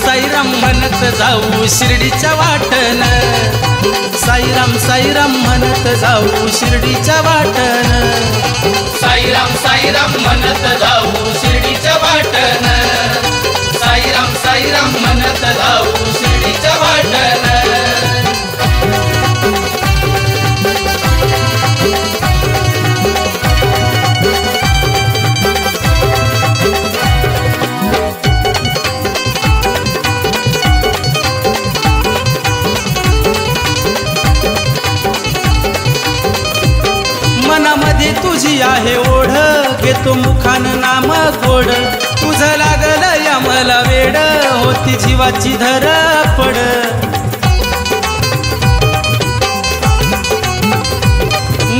साईराम म्हणत जाऊ शिर्डीच्या वाटन, साईराम साईराम म्हणत जाऊ शिर्डीच्या वाटन, साईराम साईराम म्हणत जाऊ शिर्डीच्या वाटन, साईराम साईराम म्हणत जाऊ शिर्डीच्या वाटन। मनामध्ये तुझी आहे ओढ, घेतो मुखान नाम गोड, तुझं लागलं या मला वेड, होती जीवाची धडपड।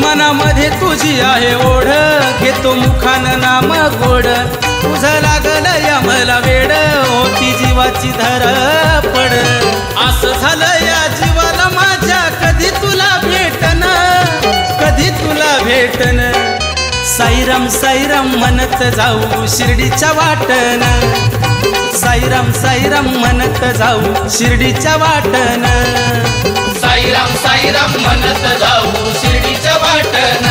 मनामध्ये तुझी आहे ओढ, घेतो मुखान नाम गोड, तुझं लागलं या मला वेड, होती जीवाची धडपड। असं झालं या जीवाला माझ्या, कधी तुला भेटन, कधी तुला भेटन, साईराम साईराम म्हणत जाऊ शिर्डीच्या वाटन, साईराम साईराम म्हणत जाऊ शिर्डीच्या वाटन, साईराम साईराम म्हणत जाऊ शिर्डीच्या वाटन,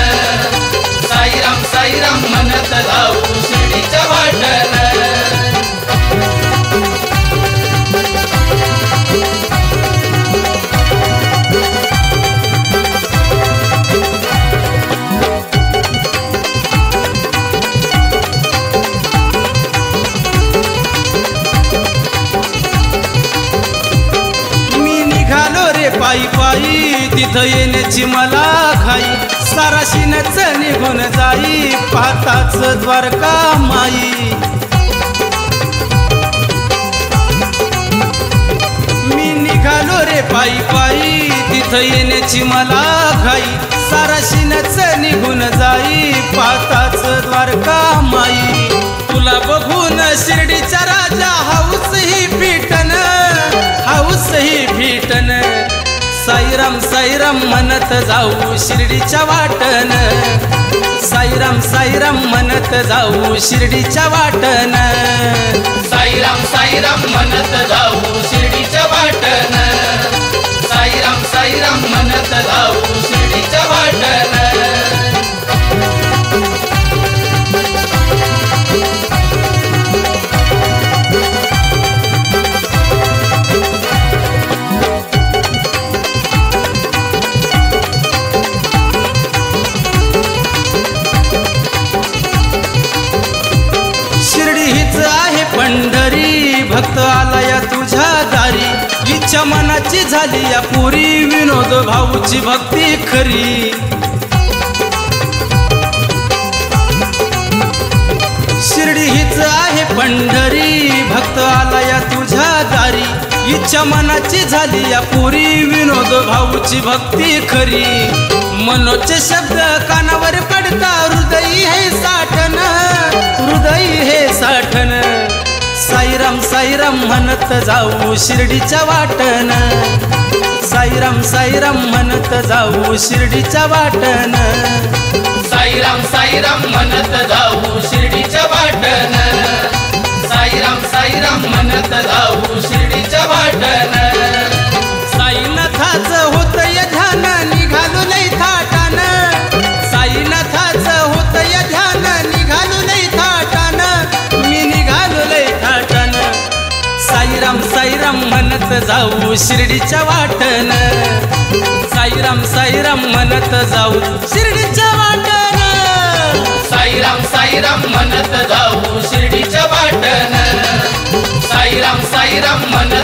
साईराम साईराम म्हणत जाऊ शिर्डीच्या वाटन। पायी पायी तिथं येण्याची मला घाई, साराशीनच निघून जाई, पाहताच द्वारका माई। मी निघालो रे पायी पायी तिथं येण्याची मला घाई, साराशीनच निघून जाई, पाहताच द्वारका माई। तुला बघून शिर्डीचा राजा हाऊस ही फिटन, हाऊस ही फिटन, साईराम साईराम म्हणत जाऊ शिर्डीच्या वाटन, साईराम साईराम म्हणत जाऊ शिर्डीच्या वाटन, साईराम साईराम म्हणत जाऊ शिर्डीच्या वाटन, साईराम साईराम म्हणत जाऊ शिर्डीच्या वाटन। पंढरी भक्त आला या तुझ्या दारी, इच्छा मनाची झाली या पुरी, विनोद भाऊची भक्ती खरी। शिर्डी हीच आहे पंढरी, भक्त आला या तुझ्या दारी, इच्छा मनाची झाली या पुरी, विनोद भाऊची भक्ती खरी। मनोचे शब्द कानावर पडता, हृदयी हे साठन, हृदयी हे साठन, साईराम साईराम म्हणत जाऊ शिर्डीच्या वाटन, साईराम साईराम म्हणत जाऊ शिर्डीच्या वाटन, साईराम साईराम म्हणत जाऊ शिर्डीच्या वाटन, साईराम साईराम म्हणत जाऊ शिर्डीच्या वाटन। साईनाथाच होतय ध्यान, निघालो लई थाटान, साईनाथाच होतय ध्यान, निघालो लई थाटान, मी निघालो लई थाटान, साईराम साईराम म्हणत जाऊ शिर्डीच्या वाटन, साईराम साईराम म्हणत जाऊ शिर्डीच्या वाटन, साईराम साईराम म्हणत जाऊ शिर्डीच्या वाटन, साईराम साईराम म्हणत